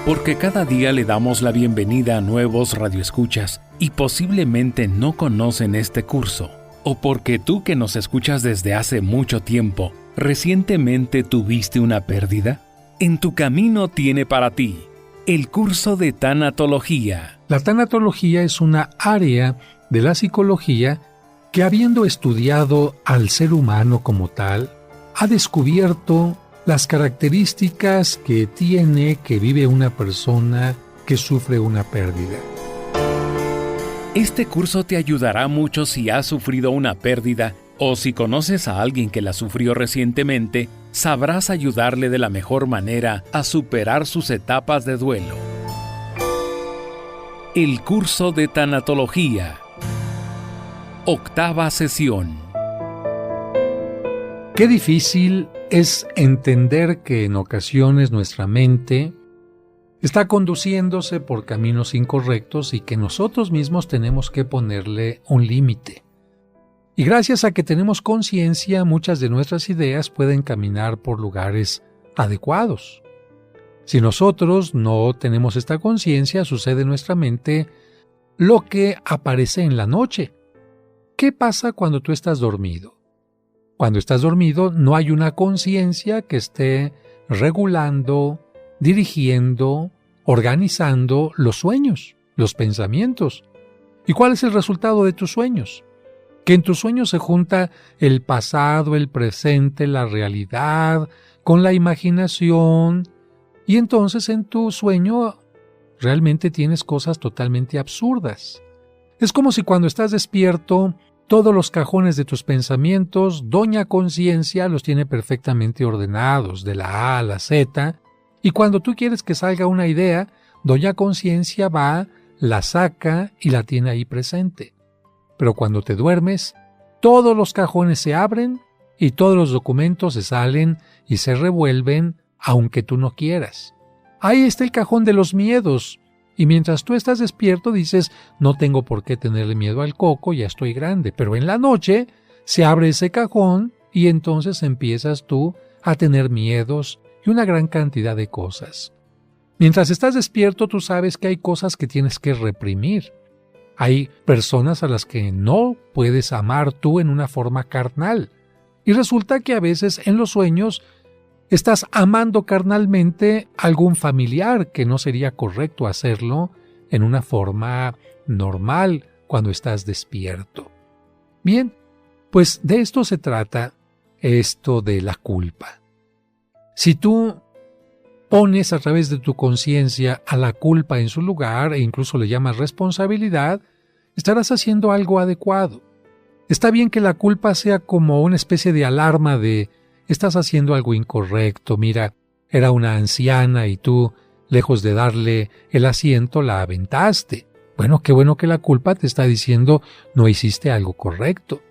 Porque cada día le damos la bienvenida a nuevos radioescuchas y posiblemente no conocen este curso, o porque tú que nos escuchas desde hace mucho tiempo, ¿recientemente tuviste una pérdida? En tu camino tiene para ti el curso de tanatología. La tanatología es una área de la psicología que, habiendo estudiado al ser humano como tal, ha descubierto las características que vive una persona que sufre una pérdida. Este curso te ayudará mucho si has sufrido una pérdida o si conoces a alguien que la sufrió recientemente, sabrás ayudarle de la mejor manera a superar sus etapas de duelo. El curso de tanatología. 8ª sesión. Qué difícil es entender que en ocasiones nuestra mente está conduciéndose por caminos incorrectos y que nosotros mismos tenemos que ponerle un límite. Y gracias a que tenemos conciencia, muchas de nuestras ideas pueden caminar por lugares adecuados. Si nosotros no tenemos esta conciencia, sucede en nuestra mente lo que aparece en la noche. ¿Qué pasa cuando tú estás dormido? Cuando estás dormido no hay una conciencia que esté regulando, dirigiendo, organizando los sueños, los pensamientos. ¿Y cuál es el resultado de tus sueños? Que en tus sueños se junta el pasado, el presente, la realidad, con la imaginación, y entonces en tu sueño realmente tienes cosas totalmente absurdas. Es como si cuando estás despierto, todos los cajones de tus pensamientos, Doña Conciencia los tiene perfectamente ordenados, de la A a la Z, y cuando tú quieres que salga una idea, Doña Conciencia va, la saca y la tiene ahí presente. Pero cuando te duermes, todos los cajones se abren y todos los documentos se salen y se revuelven, aunque tú no quieras. Ahí está el cajón de los miedos. Y mientras tú estás despierto dices, no tengo por qué tenerle miedo al coco, ya estoy grande. Pero en la noche se abre ese cajón y entonces empiezas tú a tener miedos y una gran cantidad de cosas. Mientras estás despierto tú sabes que hay cosas que tienes que reprimir. Hay personas a las que no puedes amar tú en una forma carnal. Y resulta que a veces en los sueños estás amando carnalmente a algún familiar, que no sería correcto hacerlo en una forma normal cuando estás despierto. Bien, pues de esto se trata esto de la culpa. Si tú pones a través de tu conciencia a la culpa en su lugar e incluso le llamas responsabilidad, estarás haciendo algo adecuado. Está bien que la culpa sea como una especie de alarma de estás haciendo algo incorrecto, mira, era una anciana y tú, lejos de darle el asiento, la aventaste. Bueno, qué bueno que la culpa te está diciendo no hiciste algo correcto.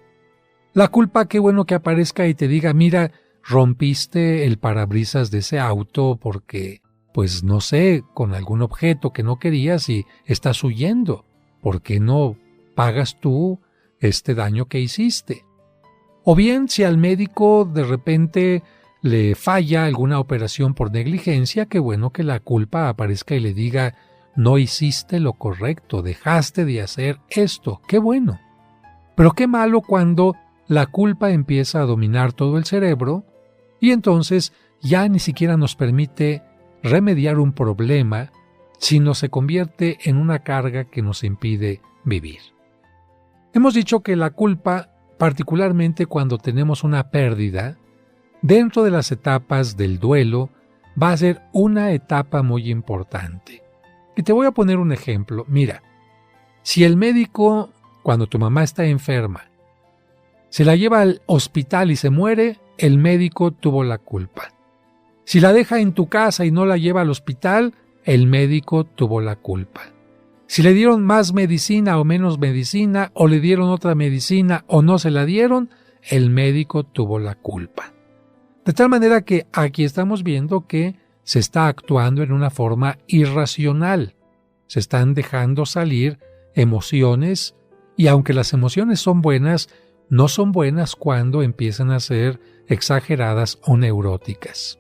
La culpa, qué bueno que aparezca y te diga, mira, rompiste el parabrisas de ese auto porque, pues no sé, con algún objeto que no querías y estás huyendo. ¿Por qué no pagas tú este daño que hiciste? O bien, si al médico de repente le falla alguna operación por negligencia, qué bueno que la culpa aparezca y le diga, no hiciste lo correcto, dejaste de hacer esto, qué bueno. Pero qué malo cuando la culpa empieza a dominar todo el cerebro y entonces ya ni siquiera nos permite remediar un problema, sino se convierte en una carga que nos impide vivir. Hemos dicho que la culpa, particularmente cuando tenemos una pérdida, dentro de las etapas del duelo, va a ser una etapa muy importante. Y te voy a poner un ejemplo. Mira, si el médico, cuando tu mamá está enferma, se la lleva al hospital y se muere, el médico tuvo la culpa. Si la deja en tu casa y no la lleva al hospital, el médico tuvo la culpa. Si le dieron más medicina o menos medicina, o le dieron otra medicina o no se la dieron, el médico tuvo la culpa. De tal manera que aquí estamos viendo que se está actuando en una forma irracional. Se están dejando salir emociones y aunque las emociones son buenas, no son buenas cuando empiezan a ser exageradas o neuróticas.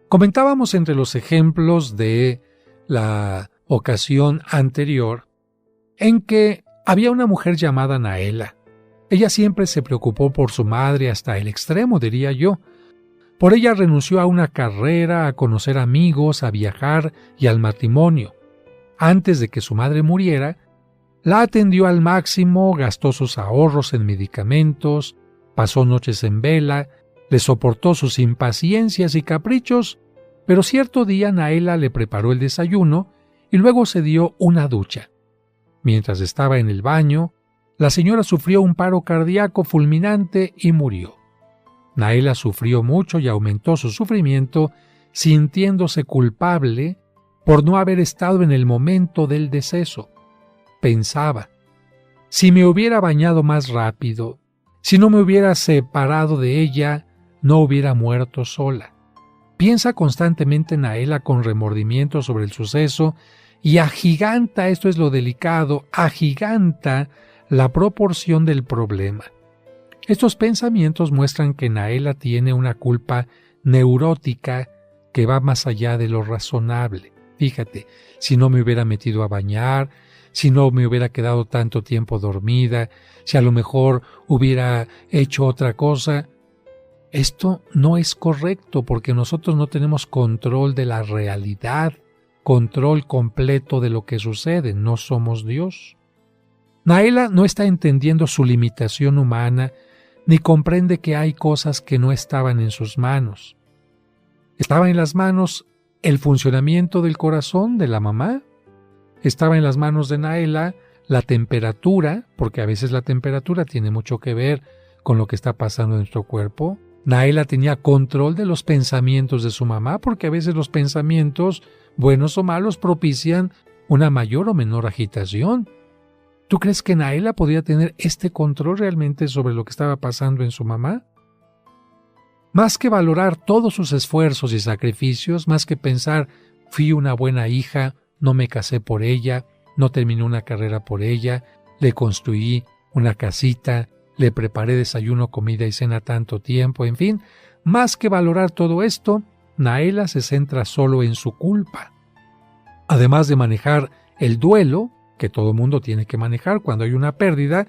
Comentábamos entre los ejemplos de la ocasión anterior, en que había una mujer llamada Naela. Ella siempre se preocupó por su madre hasta el extremo, diría yo. Por ella renunció a una carrera, a conocer amigos, a viajar y al matrimonio. Antes de que su madre muriera, la atendió al máximo, gastó sus ahorros en medicamentos, pasó noches en vela, le soportó sus impaciencias y caprichos, pero cierto día Naela le preparó el desayuno y luego se dio una ducha. Mientras estaba en el baño, la señora sufrió un paro cardíaco fulminante y murió. Naela sufrió mucho y aumentó su sufrimiento, sintiéndose culpable por no haber estado en el momento del deceso. Pensaba, si me hubiera bañado más rápido, si no me hubiera separado de ella, no hubiera muerto sola. Piensa constantemente Naela con remordimiento sobre el suceso y agiganta, esto es lo delicado, agiganta la proporción del problema. Estos pensamientos muestran que Naela tiene una culpa neurótica que va más allá de lo razonable. Fíjate, si no me hubiera metido a bañar, si no me hubiera quedado tanto tiempo dormida, si a lo mejor hubiera hecho otra cosa. Esto no es correcto porque nosotros no tenemos control de la realidad, control completo de lo que sucede, no somos Dios. Naela no está entendiendo su limitación humana ni comprende que hay cosas que no estaban en sus manos. Estaba en las manos el funcionamiento del corazón de la mamá, estaba en las manos de Naela la temperatura, porque a veces la temperatura tiene mucho que ver con lo que está pasando en nuestro cuerpo. Naela tenía control de los pensamientos de su mamá, porque a veces los pensamientos, buenos o malos, propician una mayor o menor agitación. ¿Tú crees que Naela podía tener este control realmente sobre lo que estaba pasando en su mamá? Más que valorar todos sus esfuerzos y sacrificios, más que pensar, fui una buena hija, no me casé por ella, no terminé una carrera por ella, le construí una casita, le preparé desayuno, comida y cena tanto tiempo, en fin, más que valorar todo esto, Naela se centra solo en su culpa. Además de manejar el duelo, que todo mundo tiene que manejar cuando hay una pérdida,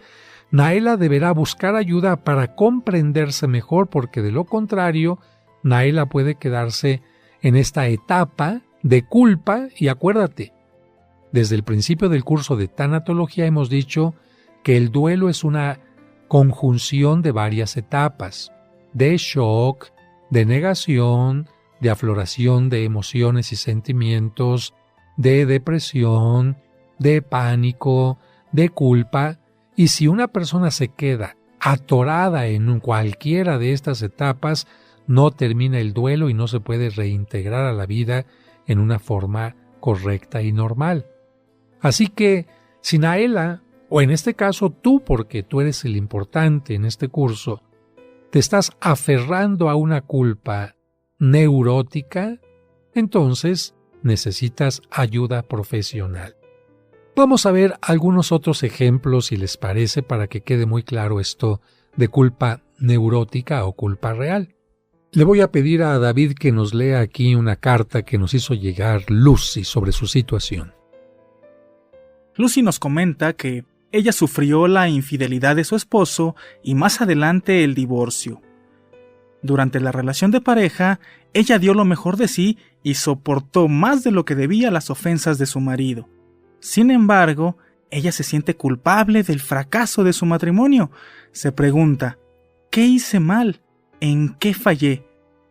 Naela deberá buscar ayuda para comprenderse mejor, porque de lo contrario, Naela puede quedarse en esta etapa de culpa. Y acuérdate, desde el principio del curso de tanatología hemos dicho que el duelo es una conjunción de varias etapas, de shock, de negación, de afloración de emociones y sentimientos, de depresión, de pánico, de culpa. Y si una persona se queda atorada en cualquiera de estas etapas, no termina el duelo y no se puede reintegrar a la vida en una forma correcta y normal. Así que, si Naela, o en este caso tú, porque tú eres el importante en este curso, te estás aferrando a una culpa neurótica, entonces necesitas ayuda profesional. Vamos a ver algunos otros ejemplos, si les parece, para que quede muy claro esto de culpa neurótica o culpa real. Le voy a pedir a David que nos lea aquí una carta que nos hizo llegar Lucy sobre su situación. Lucy nos comenta que ella sufrió la infidelidad de su esposo y más adelante el divorcio. Durante la relación de pareja, ella dio lo mejor de sí y soportó más de lo que debía las ofensas de su marido. Sin embargo, ella se siente culpable del fracaso de su matrimonio. Se pregunta, ¿qué hice mal? ¿En qué fallé?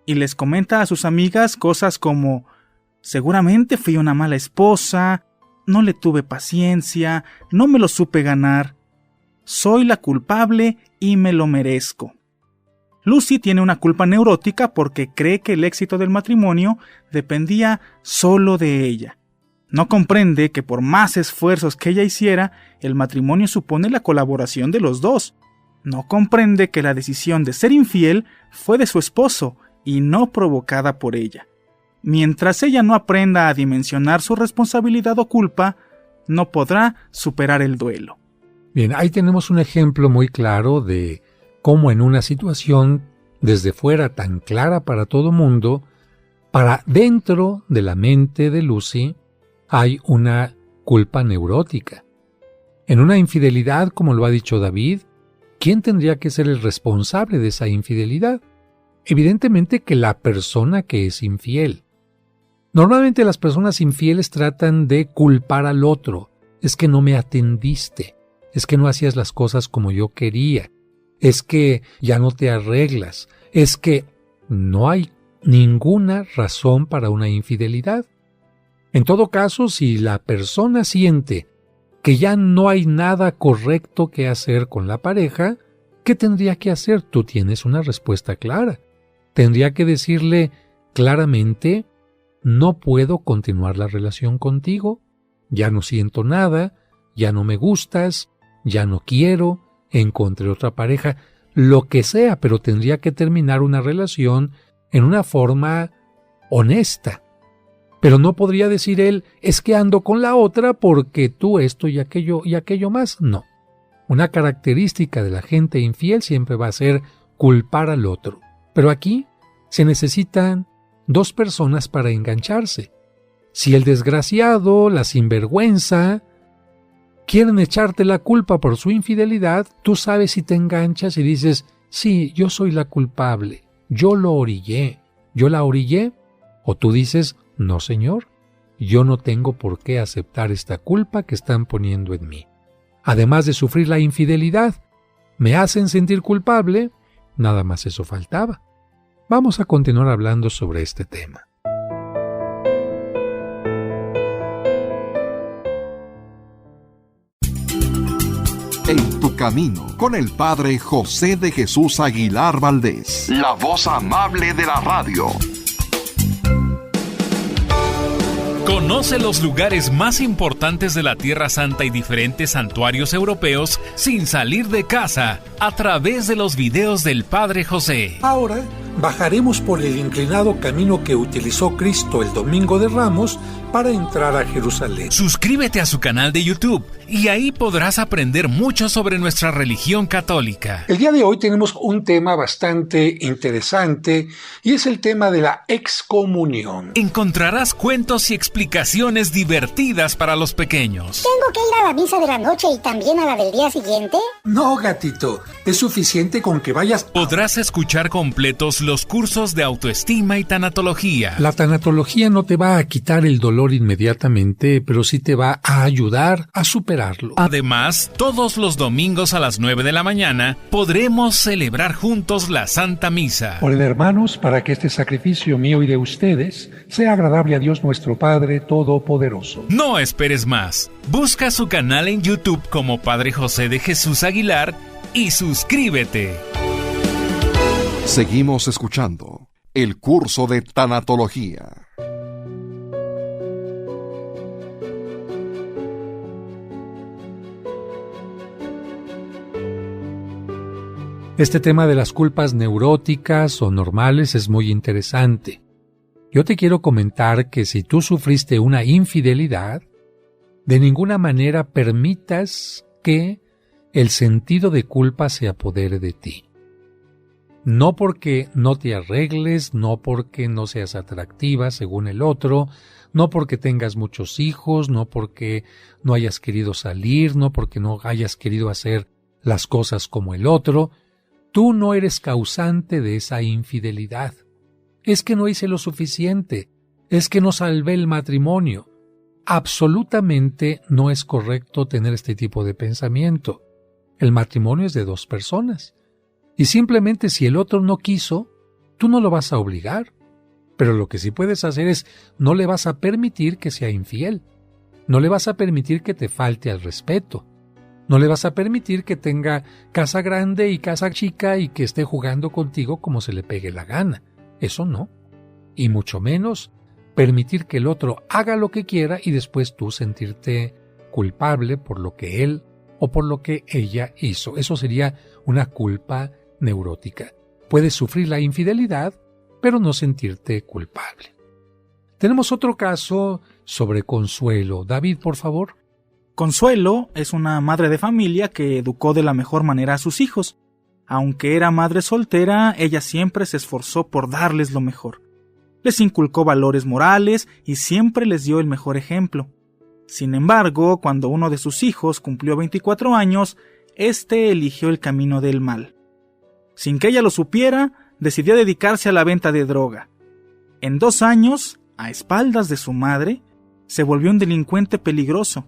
Y les comenta a sus amigas cosas como, seguramente fui una mala esposa, no le tuve paciencia, no me lo supe ganar. Soy la culpable y me lo merezco. Lucy tiene una culpa neurótica porque cree que el éxito del matrimonio dependía solo de ella. No comprende que por más esfuerzos que ella hiciera, el matrimonio supone la colaboración de los dos. No comprende que la decisión de ser infiel fue de su esposo y no provocada por ella. Mientras ella no aprenda a dimensionar su responsabilidad o culpa, no podrá superar el duelo. Bien, ahí tenemos un ejemplo muy claro de cómo en una situación desde fuera tan clara para todo mundo, para dentro de la mente de Lucy, hay una culpa neurótica. En una infidelidad, como lo ha dicho David, ¿quién tendría que ser el responsable de esa infidelidad? Evidentemente que la persona que es infiel. Normalmente las personas infieles tratan de culpar al otro. Es que no me atendiste, es que no hacías las cosas como yo quería, es que ya no te arreglas, es que no hay ninguna razón para una infidelidad. En todo caso, si la persona siente que ya no hay nada correcto que hacer con la pareja, ¿qué tendría que hacer? Tú tienes una respuesta clara. Tendría que decirle claramente: no puedo continuar la relación contigo, ya no siento nada, ya no me gustas, ya no quiero, encontré otra pareja, lo que sea, pero tendría que terminar una relación en una forma honesta. Pero no podría decir él: es que ando con la otra porque tú esto y aquello más. No. Una característica de la gente infiel siempre va a ser culpar al otro. Pero aquí se necesitan dos personas para engancharse. Si el desgraciado, la sinvergüenza, quieren echarte la culpa por su infidelidad, tú sabes si te enganchas y dices: sí, yo soy la culpable, yo lo orillé, yo la orillé. O tú dices: no, señor, yo no tengo por qué aceptar esta culpa que están poniendo en mí. Además de sufrir la infidelidad, me hacen sentir culpable, nada más eso faltaba. Vamos a continuar hablando sobre este tema. En tu camino, con el Padre José de Jesús Aguilar Valdés, la voz amable de la radio. Conoce los lugares más importantes de la Tierra Santa y diferentes santuarios europeos sin salir de casa a través de los videos del Padre José. Ahora bajaremos por el inclinado camino que utilizó Cristo el Domingo de Ramos para entrar a Jerusalén. Suscríbete a su canal de YouTube y ahí podrás aprender mucho sobre nuestra religión católica. El día de hoy tenemos un tema bastante interesante y es el tema de la excomunión. Encontrarás cuentos y explicaciones divertidas para los pequeños. ¿Tengo que ir a la misa de la noche y también a la del día siguiente? No, gatito, es suficiente con que vayas. Podrás escuchar completos los cursos de autoestima y tanatología. La tanatología no te va a quitar el dolor inmediatamente, pero sí te va a ayudar a superarlo. Además, todos los domingos a las 9 de la mañana podremos celebrar juntos la Santa Misa. Oren, hermanos, para que este sacrificio mío y de ustedes sea agradable a Dios nuestro Padre Todopoderoso. No esperes más. Busca su canal en YouTube como Padre José de Jesús Aguilar y suscríbete. Seguimos escuchando el curso de tanatología. Este tema de las culpas neuróticas o normales es muy interesante. Yo te quiero comentar que si tú sufriste una infidelidad, de ninguna manera permitas que el sentido de culpa se apodere de ti. No porque no te arregles, no porque no seas atractiva según el otro, no porque tengas muchos hijos, no porque no hayas querido salir, no porque no hayas querido hacer las cosas como el otro. Tú no eres causante de esa infidelidad. Es que no hice lo suficiente, es que no salvé el matrimonio. Absolutamente no es correcto tener este tipo de pensamiento. El matrimonio es de dos personas. Y simplemente si el otro no quiso, tú no lo vas a obligar. Pero lo que sí puedes hacer es no le vas a permitir que sea infiel. No le vas a permitir que te falte al respeto. No le vas a permitir que tenga casa grande y casa chica y que esté jugando contigo como se le pegue la gana. Eso no. Y mucho menos permitir que el otro haga lo que quiera y después tú sentirte culpable por lo que él o por lo que ella hizo. Eso sería una culpa neurótica. Puedes sufrir la infidelidad, pero no sentirte culpable. Tenemos otro caso sobre Consuelo. David, por favor. Consuelo es una madre de familia que educó de la mejor manera a sus hijos. Aunque era madre soltera, ella siempre se esforzó por darles lo mejor. Les inculcó valores morales y siempre les dio el mejor ejemplo. Sin embargo, cuando uno de sus hijos cumplió 24 años, éste eligió el camino del mal. Sin que ella lo supiera, decidió dedicarse a la venta de droga. En 2 años, a espaldas de su madre, se volvió un delincuente peligroso.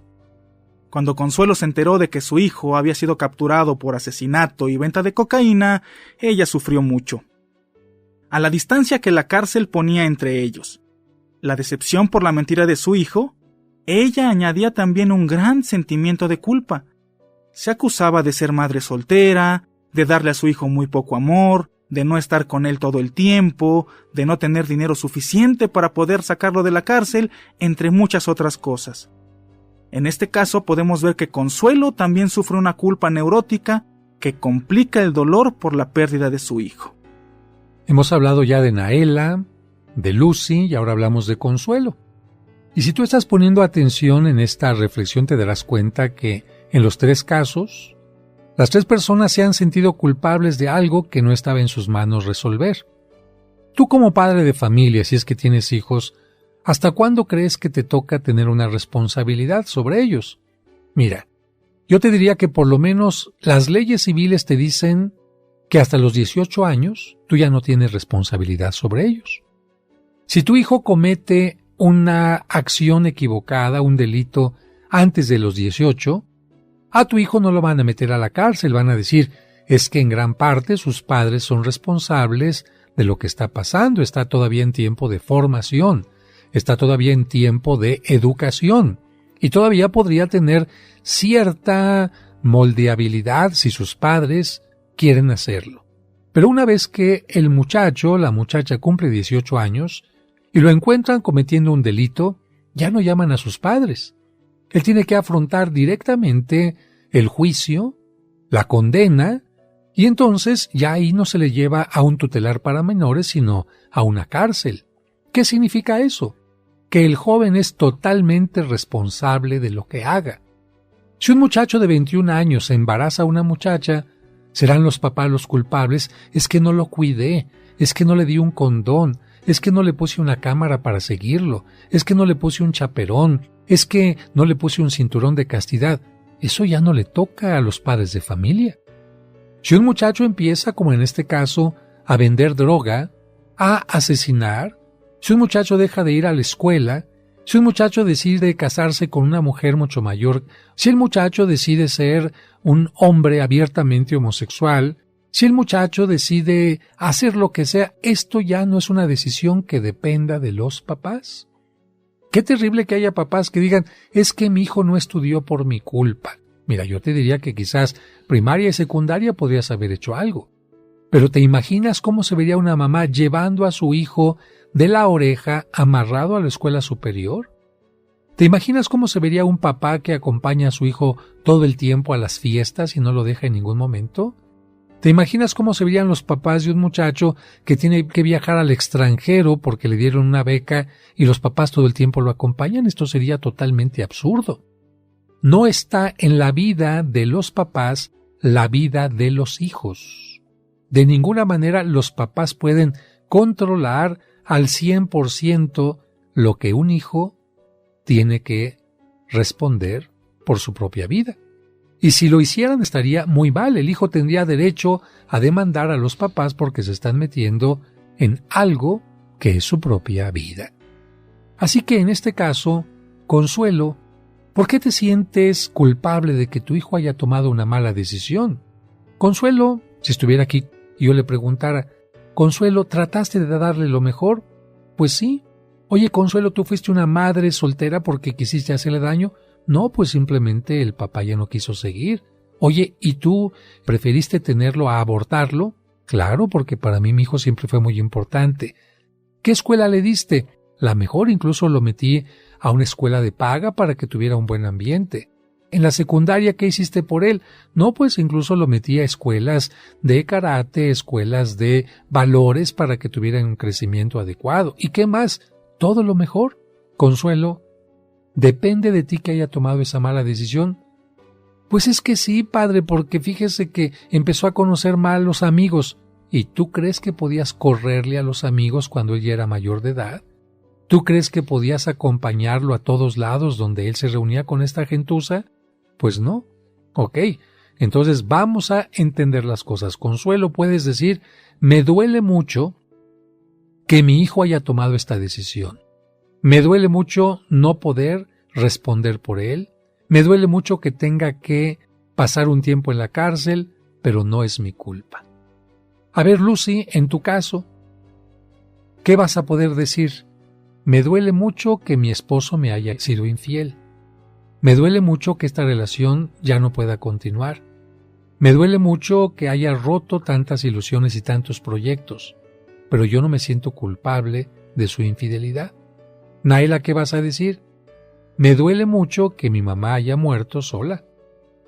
Cuando Consuelo se enteró de que su hijo había sido capturado por asesinato y venta de cocaína, ella sufrió mucho. A la distancia que la cárcel ponía entre ellos, la decepción por la mentira de su hijo, ella añadía también un gran sentimiento de culpa. Se acusaba de ser madre soltera, de darle a su hijo muy poco amor, de no estar con él todo el tiempo, de no tener dinero suficiente para poder sacarlo de la cárcel, entre muchas otras cosas. En este caso podemos ver que Consuelo también sufre una culpa neurótica que complica el dolor por la pérdida de su hijo. Hemos hablado ya de Naela, de Lucy y ahora hablamos de Consuelo. Y si tú estás poniendo atención en esta reflexión te darás cuenta que en los 3 casos, las 3 personas se han sentido culpables de algo que no estaba en sus manos resolver. Tú como padre de familia, si es que tienes hijos, ¿hasta cuándo crees que te toca tener una responsabilidad sobre ellos? Mira, yo te diría que por lo menos las leyes civiles te dicen que hasta los 18 años tú ya no tienes responsabilidad sobre ellos. Si tu hijo comete una acción equivocada, un delito, antes de los 18, a tu hijo no lo van a meter a la cárcel, van a decir, es que en gran parte sus padres son responsables de lo que está pasando, está todavía en tiempo de formación, está todavía en tiempo de educación, y todavía podría tener cierta moldeabilidad si sus padres quieren hacerlo. Pero una vez que el muchacho, la muchacha cumple 18 años, y lo encuentran cometiendo un delito, ya no llaman a sus padres. Él tiene que afrontar directamente el juicio, la condena, y entonces ya ahí no se le lleva a un tutelar para menores, sino a una cárcel. ¿Qué significa eso? Que el joven es totalmente responsable de lo que haga. Si un muchacho de 21 años embaraza a una muchacha, serán los papás los culpables, es que no lo cuidé, es que no le di un condón, es que no le puse una cámara para seguirlo, es que no le puse un chaperón, es que no le puse un cinturón de castidad. Eso ya no le toca a los padres de familia. Si un muchacho empieza, como en este caso, a vender droga, a asesinar, si un muchacho deja de ir a la escuela, si un muchacho decide casarse con una mujer mucho mayor, si el muchacho decide ser un hombre abiertamente homosexual, si el muchacho decide hacer lo que sea, esto ya no es una decisión que dependa de los papás. Qué terrible que haya papás que digan, es que mi hijo no estudió por mi culpa. Mira, yo te diría que quizás primaria y secundaria podrías haber hecho algo. Pero ¿te imaginas cómo se vería una mamá llevando a su hijo de la oreja amarrado a la escuela superior? ¿Te imaginas cómo se vería un papá que acompaña a su hijo todo el tiempo a las fiestas y no lo deja en ningún momento? ¿Te imaginas cómo se verían los papás de un muchacho que tiene que viajar al extranjero porque le dieron una beca y los papás todo el tiempo lo acompañan? Esto sería totalmente absurdo. No está en la vida de los papás la vida de los hijos. De ninguna manera los papás pueden controlar al 100% lo que un hijo tiene que responder por su propia vida. Y si lo hicieran estaría muy mal. El hijo tendría derecho a demandar a los papás porque se están metiendo en algo que es su propia vida. Así que en este caso, Consuelo, ¿por qué te sientes culpable de que tu hijo haya tomado una mala decisión? Consuelo, si estuviera aquí y yo le preguntara, Consuelo, ¿trataste de darle lo mejor? Pues sí. Oye, Consuelo, ¿tú fuiste una madre soltera porque quisiste hacerle daño? No, pues simplemente el papá ya no quiso seguir. Oye, ¿y tú preferiste tenerlo a abortarlo? Claro, porque para mí mi hijo siempre fue muy importante. ¿Qué escuela le diste? La mejor, incluso lo metí a una escuela de paga para que tuviera un buen ambiente. En la secundaria, ¿qué hiciste por él? No, pues incluso lo metí a escuelas de karate, escuelas de valores para que tuvieran un crecimiento adecuado. ¿Y qué más? Todo lo mejor. Consuelo, ¿depende de ti que haya tomado esa mala decisión? Pues es que sí, padre, porque fíjese que empezó a conocer mal los amigos. ¿Y tú crees que podías correrle a los amigos cuando ella era mayor de edad? ¿Tú crees que podías acompañarlo a todos lados donde él se reunía con esta gentuza? Pues no. Ok, entonces vamos a entender las cosas. Consuelo, puedes decir, me duele mucho que mi hijo haya tomado esta decisión. Me duele mucho no poder responder por él. Me duele mucho que tenga que pasar un tiempo en la cárcel, pero no es mi culpa. A ver, Lucy, en tu caso, ¿qué vas a poder decir? Me duele mucho que mi esposo me haya sido infiel. Me duele mucho que esta relación ya no pueda continuar. Me duele mucho que haya roto tantas ilusiones y tantos proyectos, pero yo no me siento culpable de su infidelidad. Naila, ¿qué vas a decir? Me duele mucho que mi mamá haya muerto sola.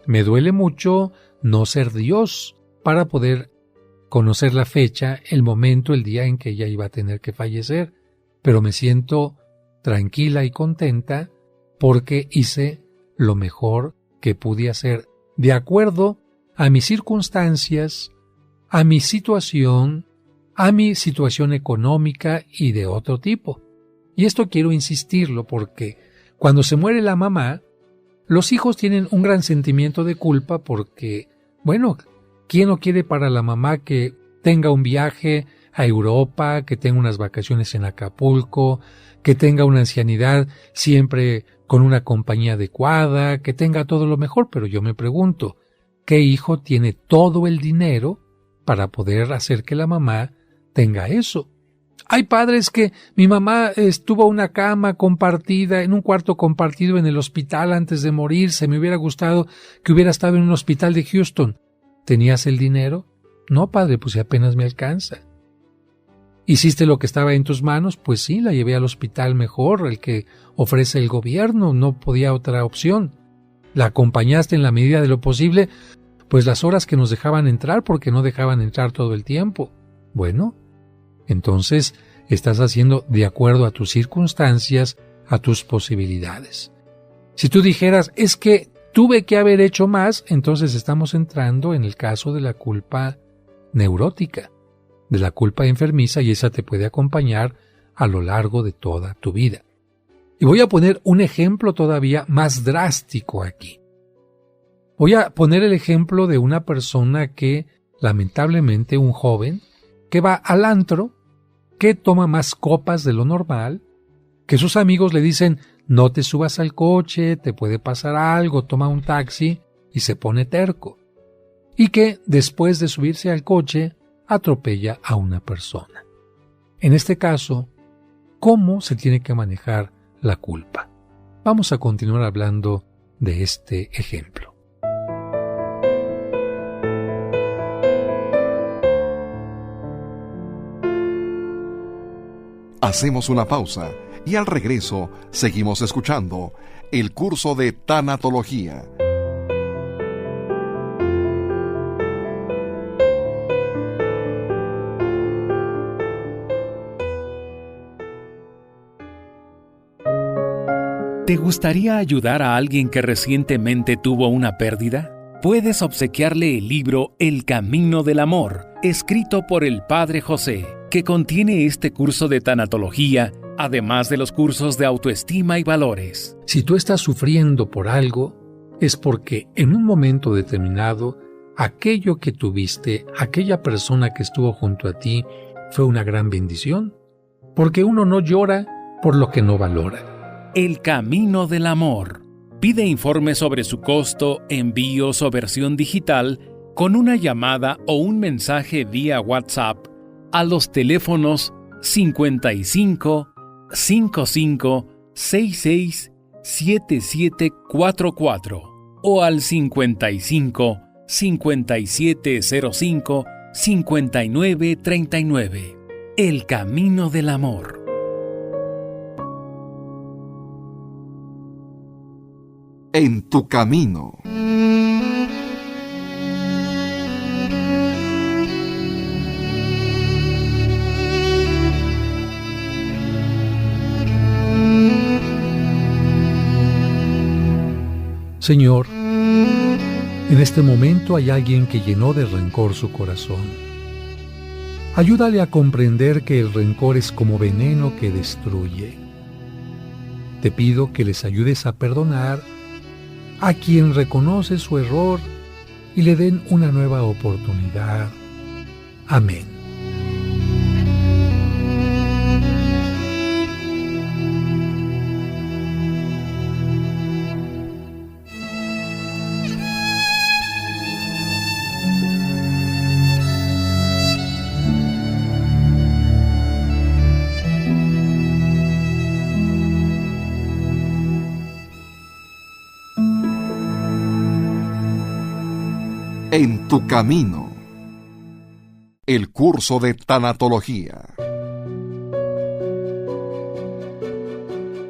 Me duele mucho no ser Dios para poder conocer la fecha, el momento, el día en que ella iba a tener que fallecer, pero me siento tranquila y contenta porque hice lo mejor que pude hacer de acuerdo a mis circunstancias, a mi situación económica y de otro tipo. Y esto quiero insistirlo porque cuando se muere la mamá, los hijos tienen un gran sentimiento de culpa porque, bueno, ¿quién no quiere para la mamá que tenga un viaje a Europa, que tenga unas vacaciones en Acapulco, que tenga una ancianidad siempre con una compañía adecuada, que tenga todo lo mejor? Pero yo me pregunto, ¿qué hijo tiene todo el dinero para poder hacer que la mamá tenga eso? Hay padres que mi mamá estuvo en una cama compartida, en un cuarto compartido en el hospital antes de morir. Se me hubiera gustado que hubiera estado en un hospital de Houston. ¿Tenías el dinero? No, padre, pues si apenas me alcanza. ¿Hiciste lo que estaba en tus manos? Pues sí, la llevé al hospital mejor, el que ofrece el gobierno, no podía otra opción. La acompañaste en la medida de lo posible, pues las horas que nos dejaban entrar, porque no dejaban entrar todo el tiempo. Bueno, entonces estás haciendo de acuerdo a tus circunstancias, a tus posibilidades. Si tú dijeras, es que tuve que haber hecho más, entonces estamos entrando en el caso de la culpa neurótica, de la culpa enfermiza, y esa te puede acompañar a lo largo de toda tu vida. Y voy a poner un ejemplo todavía más drástico aquí. Voy a poner el ejemplo de una persona que, lamentablemente, un joven, que va al antro, que toma más copas de lo normal, que sus amigos le dicen, no te subas al coche, te puede pasar algo, toma un taxi, y se pone terco. Y que, después de subirse al coche, atropella a una persona. En este caso, ¿cómo se tiene que manejar la culpa? Vamos a continuar hablando de este ejemplo. Hacemos una pausa y al regreso seguimos escuchando el curso de tanatología. ¿Te gustaría ayudar a alguien que recientemente tuvo una pérdida? Puedes obsequiarle el libro El Camino del Amor, escrito por el Padre José, que contiene este curso de tanatología, además de los cursos de autoestima y valores. Si tú estás sufriendo por algo, es porque en un momento determinado, aquello que tuviste, aquella persona que estuvo junto a ti, fue una gran bendición. Porque uno no llora por lo que no valora. El Camino del Amor. Pide informes sobre su costo, envíos o versión digital con una llamada o un mensaje vía WhatsApp a los teléfonos 55 55 66 7744 o al 55 5705 5939. El Camino del Amor. En tu camino. Señor, en este momento hay alguien que llenó de rencor su corazón. Ayúdale a comprender que el rencor es como veneno que destruye. Te pido que les ayudes a perdonar a quien reconoce su error y le den una nueva oportunidad. Amén. En tu camino. El curso de tanatología.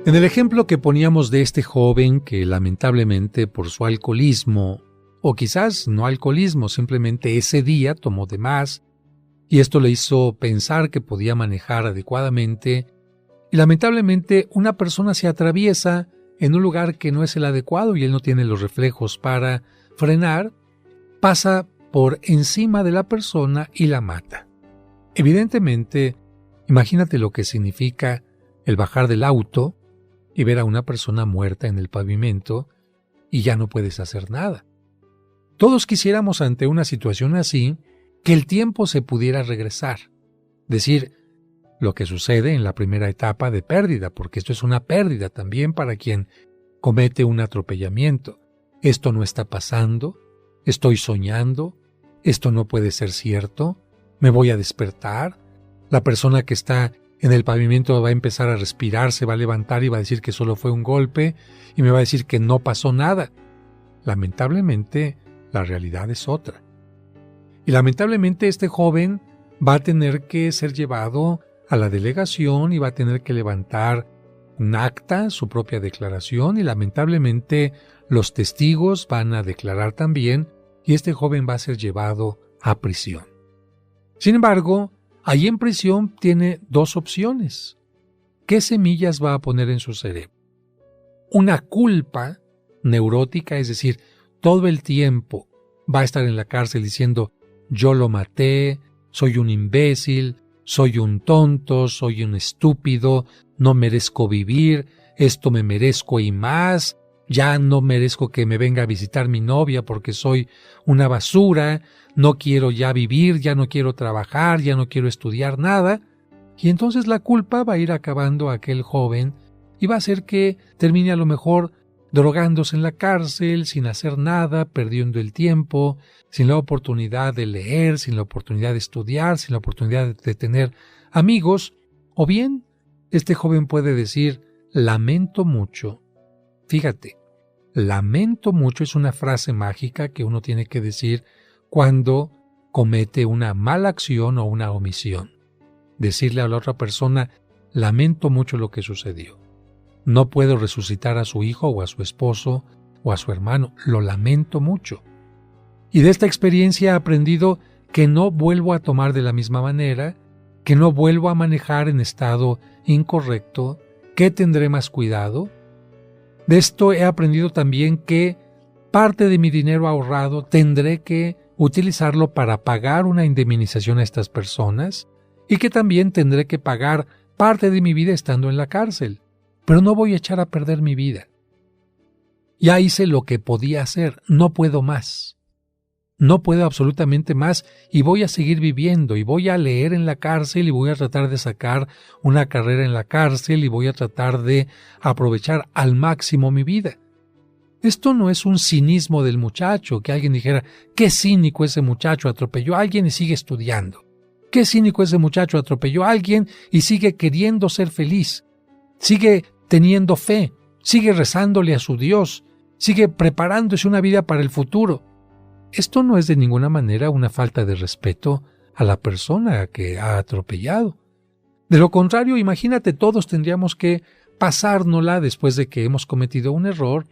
En el ejemplo que poníamos de este joven que lamentablemente por su alcoholismo, o quizás no alcoholismo, simplemente ese día tomó de más, y esto le hizo pensar que podía manejar adecuadamente, y lamentablemente una persona se atraviesa en un lugar que no es el adecuado y él no tiene los reflejos para frenar, pasa por encima de la persona y la mata. Evidentemente, imagínate lo que significa el bajar del auto y ver a una persona muerta en el pavimento y ya no puedes hacer nada. Todos quisiéramos ante una situación así que el tiempo se pudiera regresar. Decir, lo que sucede en la primera etapa de pérdida, porque esto es una pérdida también para quien comete un atropellamiento. Esto no está pasando. Estoy soñando, esto no puede ser cierto, me voy a despertar, la persona que está en el pavimento va a empezar a respirar, se va a levantar y va a decir que solo fue un golpe y me va a decir que no pasó nada. Lamentablemente, la realidad es otra. Y lamentablemente este joven va a tener que ser llevado a la delegación y va a tener que levantar un acta, su propia declaración, y lamentablemente los testigos van a declarar también y este joven va a ser llevado a prisión. Sin embargo, allí en prisión tiene dos opciones. ¿Qué semillas va a poner en su cerebro? Una culpa neurótica, es decir, todo el tiempo va a estar en la cárcel diciendo yo lo maté, soy un imbécil, soy un tonto, soy un estúpido, no merezco vivir, esto me merezco y más, ya no merezco que me venga a visitar mi novia porque soy una basura, no quiero ya vivir, ya no quiero trabajar, ya no quiero estudiar nada. Y entonces la culpa va a ir acabando a aquel joven y va a hacer que termine a lo mejor drogándose en la cárcel, sin hacer nada, perdiendo el tiempo, sin la oportunidad de leer, sin la oportunidad de estudiar, sin la oportunidad de tener amigos. O bien, este joven puede decir, lamento mucho. Fíjate, lamento mucho es una frase mágica que uno tiene que decir cuando comete una mala acción o una omisión. Decirle a la otra persona, lamento mucho lo que sucedió. No puedo resucitar a su hijo o a su esposo o a su hermano, lo lamento mucho. Y de esta experiencia he aprendido que no vuelvo a tomar de la misma manera, que no vuelvo a manejar en estado incorrecto, que tendré más cuidado. De esto he aprendido también que parte de mi dinero ahorrado tendré que utilizarlo para pagar una indemnización a estas personas y que también tendré que pagar parte de mi vida estando en la cárcel. Pero no voy a echar a perder mi vida. Ya hice lo que podía hacer, no puedo más. No puedo absolutamente más y voy a seguir viviendo y voy a leer en la cárcel y voy a tratar de sacar una carrera en la cárcel y voy a tratar de aprovechar al máximo mi vida. Esto no es un cinismo del muchacho, que alguien dijera, qué cínico ese muchacho, atropelló a alguien y sigue estudiando. Qué cínico ese muchacho, atropelló a alguien y sigue queriendo ser feliz. Sigue teniendo fe, sigue rezándole a su Dios, sigue preparándose una vida para el futuro. Esto no es de ninguna manera una falta de respeto a la persona que ha atropellado. De lo contrario, imagínate, todos tendríamos que pasárnosla después de que hemos cometido un error,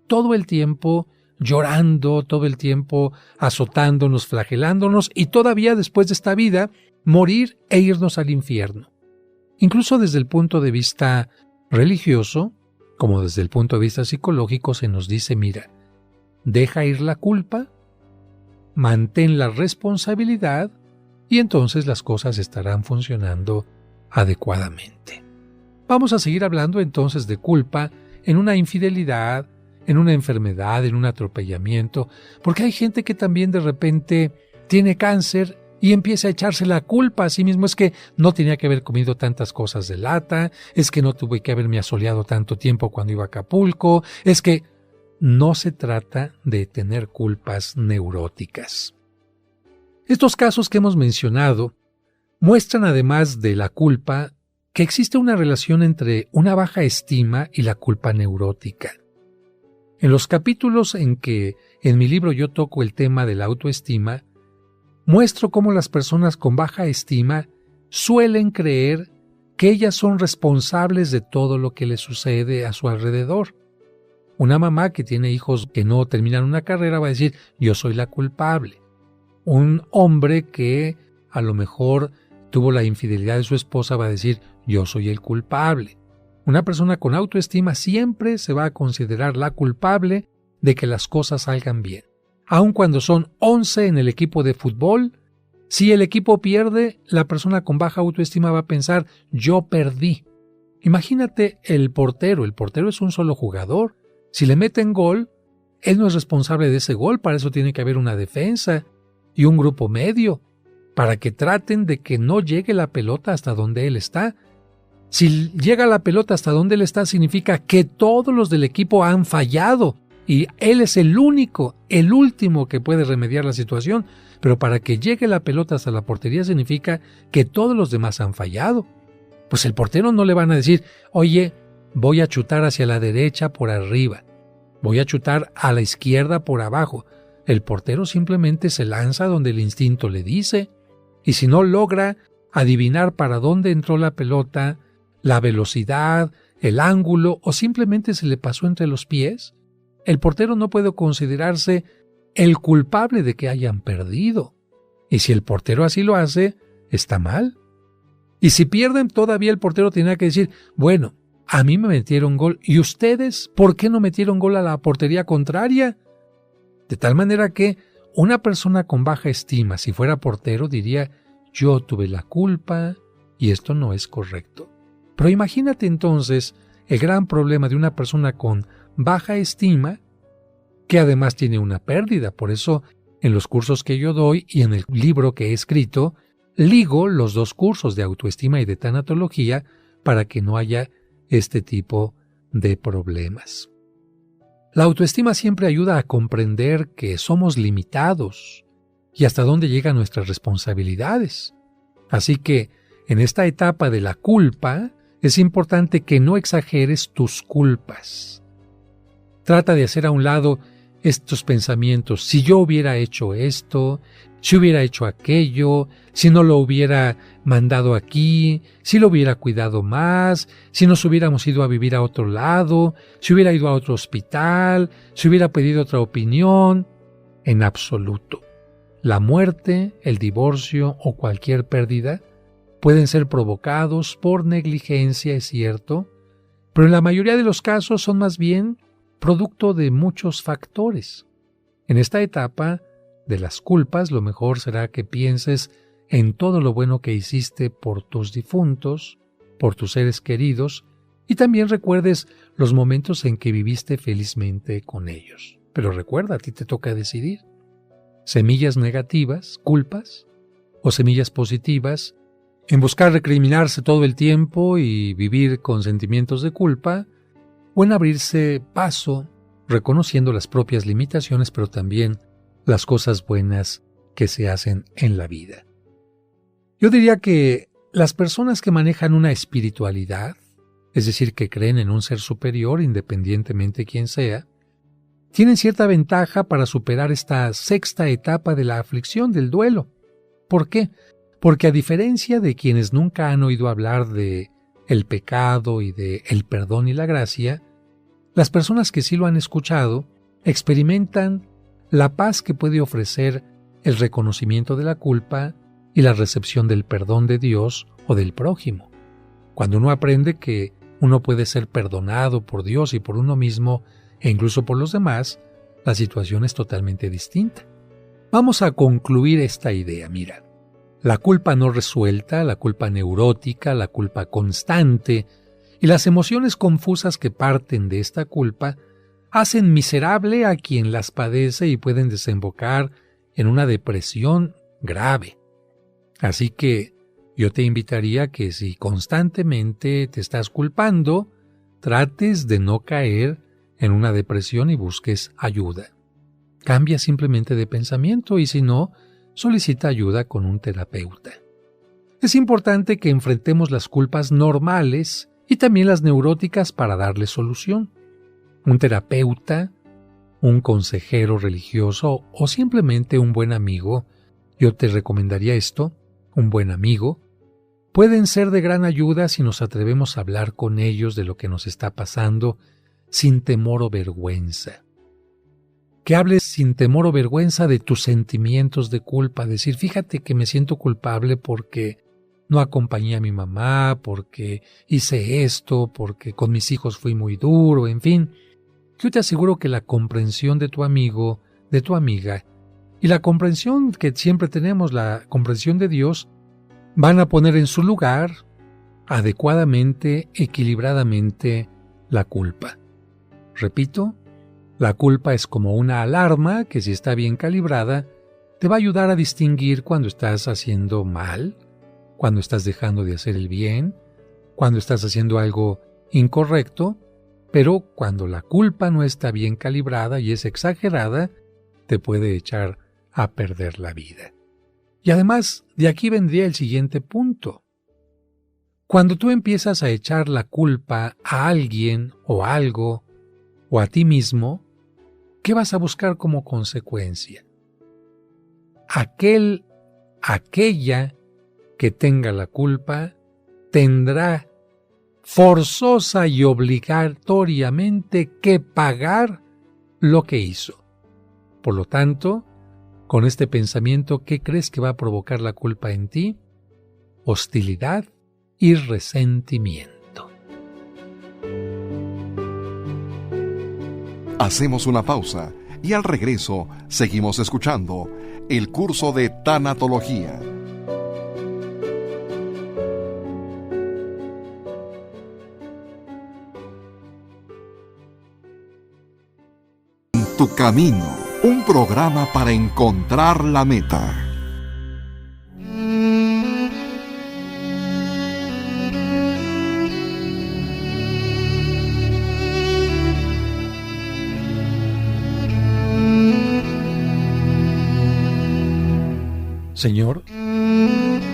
todo el tiempo llorando, todo el tiempo azotándonos, flagelándonos y todavía después de esta vida morir e irnos al infierno. Incluso desde el punto de vista religioso, como desde el punto de vista psicológico, se nos dice, mira, deja ir la culpa, mantén la responsabilidad y entonces las cosas estarán funcionando adecuadamente. Vamos a seguir hablando entonces de culpa en una infidelidad, en una enfermedad, en un atropellamiento, porque hay gente que también de repente tiene cáncer y empieza a echarse la culpa a sí mismo. Es que no tenía que haber comido tantas cosas de lata, es que no tuve que haberme asoleado tanto tiempo cuando iba a Acapulco, es que no se trata de tener culpas neuróticas. Estos casos que hemos mencionado muestran, además de la culpa, que existe una relación entre una baja estima y la culpa neurótica. En los capítulos en que en mi libro yo toco el tema de la autoestima, muestro cómo las personas con baja estima suelen creer que ellas son responsables de todo lo que les sucede a su alrededor. Una mamá que tiene hijos que no terminan una carrera va a decir, yo soy la culpable. Un hombre que a lo mejor tuvo la infidelidad de su esposa va a decir, yo soy el culpable. Una persona con autoestima siempre se va a considerar la culpable de que las cosas salgan bien. Aun cuando son 11 en el equipo de fútbol, si el equipo pierde, la persona con baja autoestima va a pensar, yo perdí. Imagínate el portero es un solo jugador. Si le meten gol, él no es responsable de ese gol, para eso tiene que haber una defensa y un grupo medio, para que traten de que no llegue la pelota hasta donde él está. Si llega la pelota hasta donde él está, significa que todos los del equipo han fallado y él es el último que puede remediar la situación, pero para que llegue la pelota hasta la portería significa que todos los demás han fallado. Pues el portero no le van a decir, oye, voy a chutar hacia la derecha por arriba, voy a chutar a la izquierda por abajo. El portero simplemente se lanza donde el instinto le dice, y si no logra adivinar para dónde entró la pelota, la velocidad, el ángulo, o simplemente se le pasó entre los pies, el portero no puede considerarse el culpable de que hayan perdido. Y si el portero así lo hace, está mal. Y si pierden, todavía el portero tendrá que decir, bueno, a mí me metieron gol, ¿y ustedes por qué no metieron gol a la portería contraria? De tal manera que una persona con baja estima, si fuera portero, diría, yo tuve la culpa y esto no es correcto. Pero imagínate entonces el gran problema de una persona con baja estima, que además tiene una pérdida. Por eso, en los cursos que yo doy y en el libro que he escrito, ligo los dos cursos de autoestima y de tanatología para que no haya este tipo de problemas. La autoestima siempre ayuda a comprender que somos limitados y hasta dónde llegan nuestras responsabilidades. Así que, en esta etapa de la culpa, es importante que no exageres tus culpas. Trata de hacer a un lado estos pensamientos, si yo hubiera hecho esto, si hubiera hecho aquello, si no lo hubiera mandado aquí, si lo hubiera cuidado más, si nos hubiéramos ido a vivir a otro lado, si hubiera ido a otro hospital, si hubiera pedido otra opinión. En absoluto. La muerte, el divorcio o cualquier pérdida pueden ser provocados por negligencia, es cierto, pero en la mayoría de los casos son más bien producto de muchos factores. En esta etapa de las culpas, lo mejor será que pienses en todo lo bueno que hiciste por tus difuntos, por tus seres queridos, y también recuerdes los momentos en que viviste felizmente con ellos. Pero recuerda, a ti te toca decidir. Semillas negativas, culpas, o semillas positivas, en buscar recriminarse todo el tiempo y vivir con sentimientos de culpa, o en abrirse paso, reconociendo las propias limitaciones, pero también las cosas buenas que se hacen en la vida. Yo diría que las personas que manejan una espiritualidad, es decir, que creen en un ser superior, independientemente quién sea, tienen cierta ventaja para superar esta sexta etapa de la aflicción, del duelo. ¿Por qué? Porque a diferencia de quienes nunca han oído hablar de el pecado y de el perdón y la gracia, las personas que sí lo han escuchado experimentan la paz que puede ofrecer el reconocimiento de la culpa y la recepción del perdón de Dios o del prójimo. Cuando uno aprende que uno puede ser perdonado por Dios y por uno mismo e incluso por los demás, la situación es totalmente distinta. Vamos a concluir esta idea. Mira, la culpa no resuelta, la culpa neurótica, la culpa constante Y las emociones confusas que parten de esta culpa hacen miserable a quien las padece y pueden desembocar en una depresión grave. Así que yo te invitaría que si constantemente te estás culpando, trates de no caer en una depresión y busques ayuda. Cambia simplemente de pensamiento y si no, solicita ayuda con un terapeuta. Es importante que enfrentemos las culpas normales y también las neuróticas para darle solución. Un terapeuta, un consejero religioso o simplemente un buen amigo, yo te recomendaría esto, un buen amigo, pueden ser de gran ayuda si nos atrevemos a hablar con ellos de lo que nos está pasando sin temor o vergüenza. Que hables sin temor o vergüenza de tus sentimientos de culpa, decir, fíjate que me siento culpable porque no acompañé a mi mamá, porque hice esto, porque con mis hijos fui muy duro, en fin. Yo te aseguro que la comprensión de tu amigo, de tu amiga, y la comprensión que siempre tenemos, la comprensión de Dios, van a poner en su lugar, adecuadamente, equilibradamente, la culpa. Repito, la culpa es como una alarma que si está bien calibrada, te va a ayudar a distinguir cuando estás haciendo mal, cuando estás dejando de hacer el bien, cuando estás haciendo algo incorrecto, pero cuando la culpa no está bien calibrada y es exagerada, te puede echar a perder la vida. Y además, de aquí vendría el siguiente punto. Cuando tú empiezas a echar la culpa a alguien o a algo, o a ti mismo, ¿qué vas a buscar como consecuencia? Aquella que tenga la culpa tendrá forzosa y obligatoriamente que pagar lo que hizo. Por lo tanto, con este pensamiento, ¿qué crees que va a provocar la culpa en ti? Hostilidad y resentimiento. Hacemos una pausa y al regreso seguimos escuchando el curso de tanatología. Tu camino, un programa para encontrar la meta. Señor,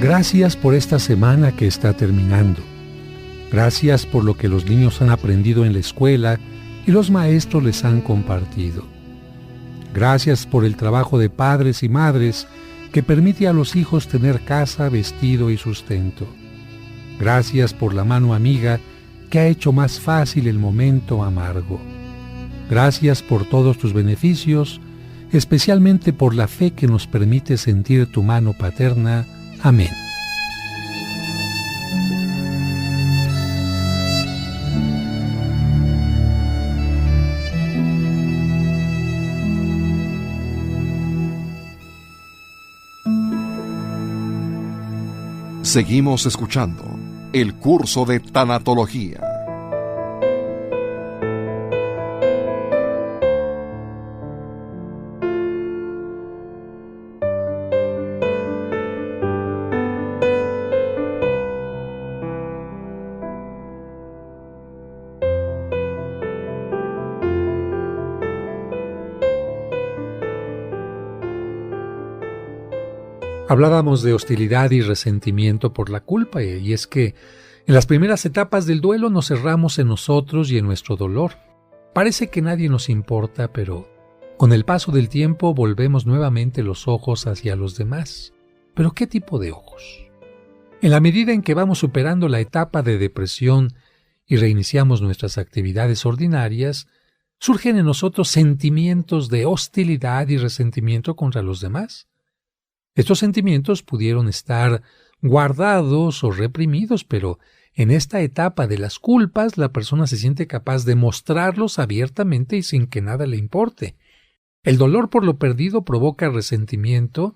gracias por esta semana que está terminando. Gracias por lo que los niños han aprendido en la escuela y los maestros les han compartido. Gracias por el trabajo de padres y madres que permite a los hijos tener casa, vestido y sustento. Gracias por la mano amiga que ha hecho más fácil el momento amargo. Gracias por todos tus beneficios, especialmente por la fe que nos permite sentir tu mano paterna. Amén. Seguimos escuchando el curso de tanatología. Hablábamos de hostilidad y resentimiento por la culpa, y es que en las primeras etapas del duelo nos cerramos en nosotros y en nuestro dolor. Parece que nadie nos importa, pero con el paso del tiempo volvemos nuevamente los ojos hacia los demás. ¿Pero qué tipo de ojos? En la medida en que vamos superando la etapa de depresión y reiniciamos nuestras actividades ordinarias, surgen en nosotros sentimientos de hostilidad y resentimiento contra los demás. Estos sentimientos pudieron estar guardados o reprimidos, pero en esta etapa de las culpas la persona se siente capaz de mostrarlos abiertamente y sin que nada le importe. El dolor por lo perdido provoca resentimiento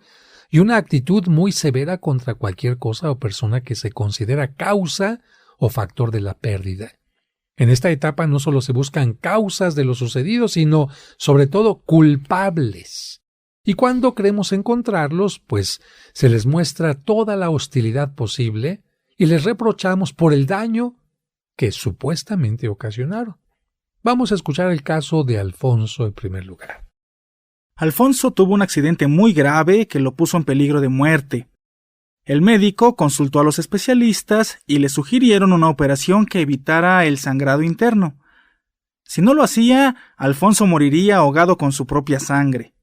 y una actitud muy severa contra cualquier cosa o persona que se considera causa o factor de la pérdida. En esta etapa no solo se buscan causas de lo sucedido, sino, sobre todo, culpables. Y cuando creemos encontrarlos, pues se les muestra toda la hostilidad posible y les reprochamos por el daño que supuestamente ocasionaron. Vamos a escuchar el caso de Alfonso en primer lugar. Alfonso tuvo un accidente muy grave que lo puso en peligro de muerte. El médico consultó a los especialistas y le sugirieron una operación que evitara el sangrado interno. Si no lo hacía, Alfonso moriría ahogado con su propia sangre.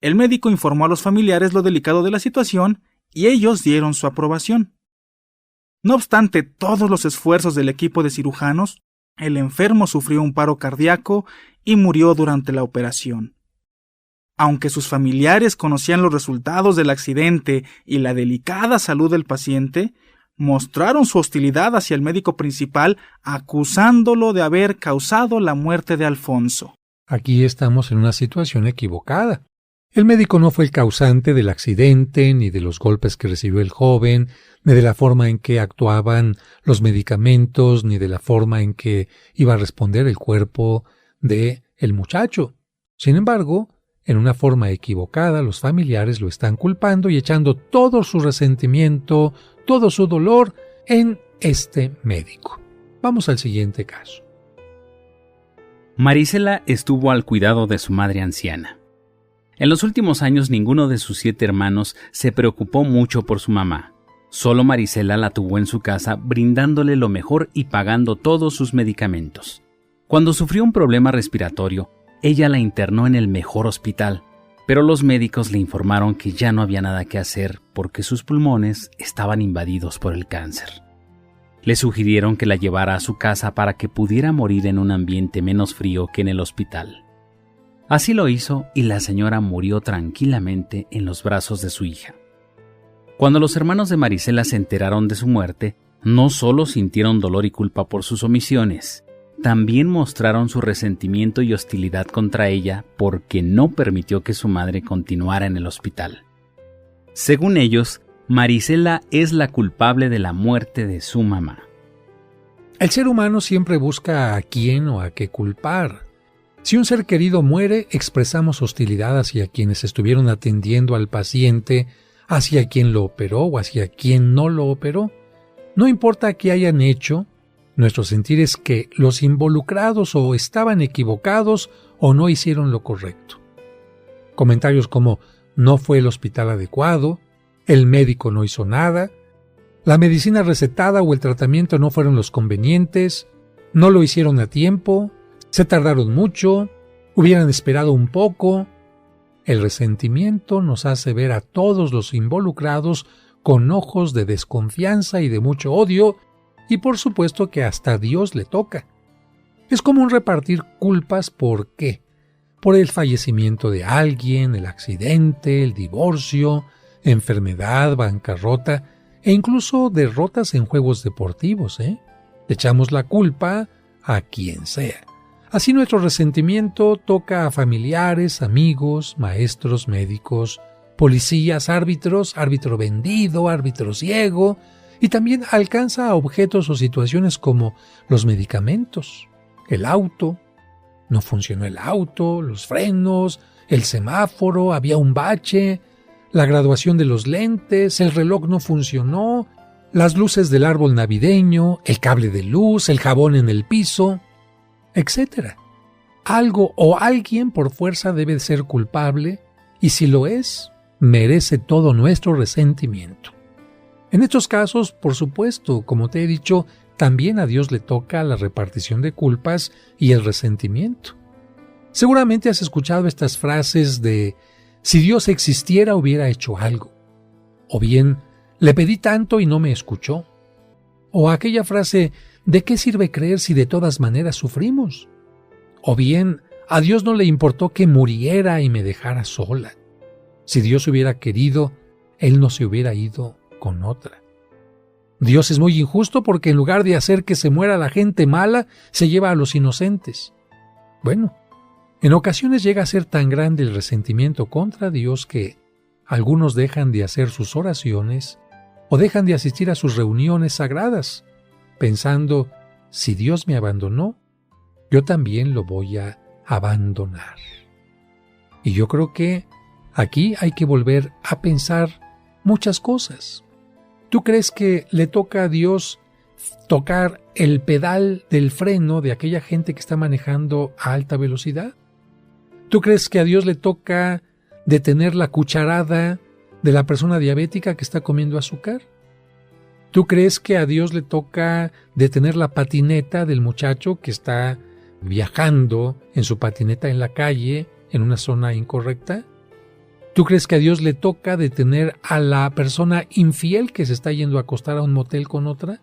El médico informó a los familiares lo delicado de la situación y ellos dieron su aprobación. No obstante todos los esfuerzos del equipo de cirujanos, el enfermo sufrió un paro cardíaco y murió durante la operación. Aunque sus familiares conocían los resultados del accidente y la delicada salud del paciente, mostraron su hostilidad hacia el médico principal, acusándolo de haber causado la muerte de Alfonso. Aquí estamos en una situación equivocada. El médico no fue el causante del accidente, ni de los golpes que recibió el joven, ni de la forma en que actuaban los medicamentos, ni de la forma en que iba a responder el cuerpo del muchacho. Sin embargo, en una forma equivocada, los familiares lo están culpando y echando todo su resentimiento, todo su dolor en este médico. Vamos al siguiente caso. Marisela estuvo al cuidado de su madre anciana. En los últimos años ninguno de sus 7 hermanos se preocupó mucho por su mamá. Solo Marisela la tuvo en su casa, brindándole lo mejor y pagando todos sus medicamentos. Cuando sufrió un problema respiratorio, ella la internó en el mejor hospital, pero los médicos le informaron que ya no había nada que hacer porque sus pulmones estaban invadidos por el cáncer. Le sugirieron que la llevara a su casa para que pudiera morir en un ambiente menos frío que en el hospital. Así lo hizo y la señora murió tranquilamente en los brazos de su hija. Cuando los hermanos de Marisela se enteraron de su muerte, no solo sintieron dolor y culpa por sus omisiones, también mostraron su resentimiento y hostilidad contra ella porque no permitió que su madre continuara en el hospital. Según ellos, Marisela es la culpable de la muerte de su mamá. El ser humano siempre busca a quién o a qué culpar. Si un ser querido muere, expresamos hostilidad hacia quienes estuvieron atendiendo al paciente, hacia quien lo operó o hacia quien no lo operó. No importa qué hayan hecho, nuestro sentir es que los involucrados o estaban equivocados o no hicieron lo correcto. Comentarios como no fue el hospital adecuado, el médico no hizo nada, la medicina recetada o el tratamiento no fueron los convenientes, no lo hicieron a tiempo, se tardaron mucho, hubieran esperado un poco. El resentimiento nos hace ver a todos los involucrados con ojos de desconfianza y de mucho odio, y por supuesto que hasta a Dios le toca. Es común repartir culpas ¿por qué? Por el fallecimiento de alguien, el accidente, el divorcio, enfermedad, bancarrota e incluso derrotas en juegos deportivos, Echamos la culpa a quien sea. Así nuestro resentimiento toca a familiares, amigos, maestros, médicos, policías, árbitros, árbitro vendido, árbitro ciego, y también alcanza a objetos o situaciones como los medicamentos, el auto, no funcionó el auto, los frenos, el semáforo, había un bache, la graduación de los lentes, el reloj no funcionó, las luces del árbol navideño, el cable de luz, el jabón en el piso, etc. Algo o alguien por fuerza debe ser culpable y si lo es, merece todo nuestro resentimiento. En estos casos, por supuesto, como te he dicho, también a Dios le toca la repartición de culpas y el resentimiento. Seguramente has escuchado estas frases de si Dios existiera hubiera hecho algo, o bien le pedí tanto y no me escuchó, o aquella frase ¿de qué sirve creer si de todas maneras sufrimos? O bien a Dios no le importó que muriera y me dejara sola. Si Dios hubiera querido, Él no se hubiera ido con otra. Dios es muy injusto porque en lugar de hacer que se muera la gente mala, se lleva a los inocentes. Bueno, en ocasiones llega a ser tan grande el resentimiento contra Dios que algunos dejan de hacer sus oraciones o dejan de asistir a sus reuniones sagradas, pensando si Dios me abandonó, yo también lo voy a abandonar. Y yo creo que aquí hay que volver a pensar muchas cosas. ¿Tú crees que le toca a Dios tocar el pedal del freno de aquella gente que está manejando a alta velocidad? ¿Tú crees que a Dios le toca detener la cucharada de la persona diabética que está comiendo azúcar? ¿Tú crees que a Dios le toca detener la patineta del muchacho que está viajando en su patineta en la calle en una zona incorrecta? ¿Tú crees que a Dios le toca detener a la persona infiel que se está yendo a acostar a un motel con otra?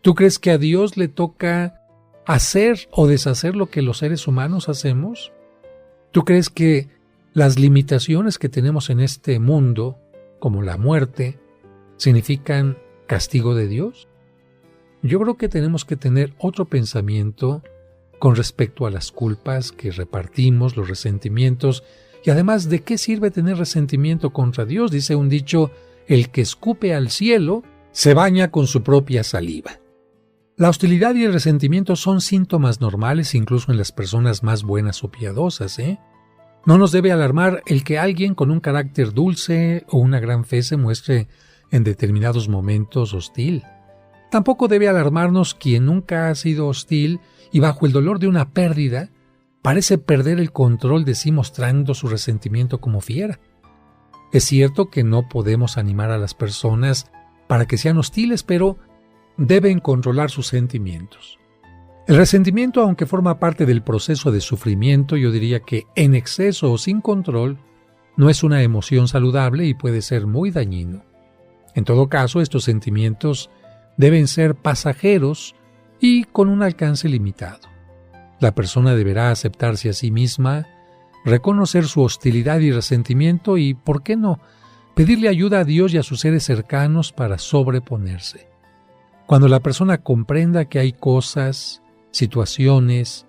¿Tú crees que a Dios le toca hacer o deshacer lo que los seres humanos hacemos? ¿Tú crees que las limitaciones que tenemos en este mundo, como la muerte, significan castigo de Dios? Yo creo que tenemos que tener otro pensamiento con respecto a las culpas que repartimos, los resentimientos, y además, ¿de qué sirve tener resentimiento contra Dios? Dice un dicho, el que escupe al cielo se baña con su propia saliva. La hostilidad y el resentimiento son síntomas normales incluso en las personas más buenas o piadosas, No nos debe alarmar el que alguien con un carácter dulce o una gran fe se muestre en determinados momentos hostil. Tampoco debe alarmarnos quien nunca ha sido hostil y bajo el dolor de una pérdida parece perder el control de sí mostrando su resentimiento como fiera. Es cierto que no podemos animar a las personas para que sean hostiles, pero deben controlar sus sentimientos. El resentimiento, aunque forma parte del proceso de sufrimiento, yo diría que en exceso o sin control, no es una emoción saludable y puede ser muy dañino. En todo caso, estos sentimientos deben ser pasajeros y con un alcance limitado. La persona deberá aceptarse a sí misma, reconocer su hostilidad y resentimiento y, ¿por qué no?, pedirle ayuda a Dios y a sus seres cercanos para sobreponerse. Cuando la persona comprenda que hay cosas, situaciones,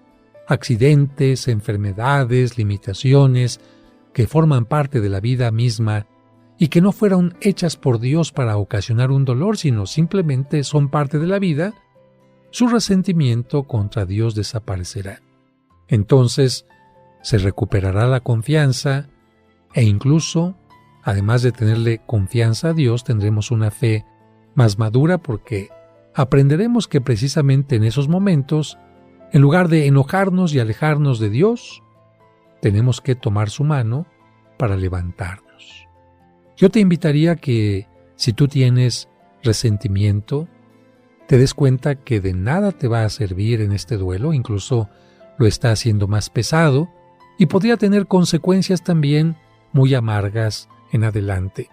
accidentes, enfermedades, limitaciones que forman parte de la vida misma y que no fueron hechas por Dios para ocasionar un dolor, sino simplemente son parte de la vida, su resentimiento contra Dios desaparecerá. Entonces, se recuperará la confianza e incluso, además de tenerle confianza a Dios, tendremos una fe más madura porque aprenderemos que precisamente en esos momentos, en lugar de enojarnos y alejarnos de Dios, tenemos que tomar su mano para levantarnos. Yo te invitaría a que, si tú tienes resentimiento, te des cuenta que de nada te va a servir en este duelo, incluso lo está haciendo más pesado y podría tener consecuencias también muy amargas en adelante,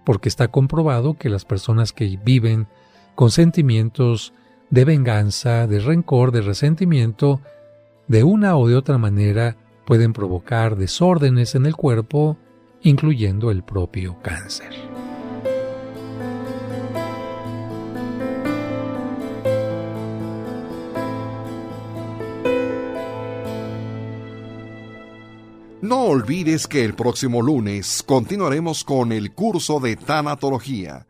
porque está comprobado que las personas que viven con sentimientos de venganza, de rencor, de resentimiento, de una o de otra manera pueden provocar desórdenes en el cuerpo, incluyendo el propio cáncer. No olvides que el próximo lunes continuaremos con el curso de tanatología.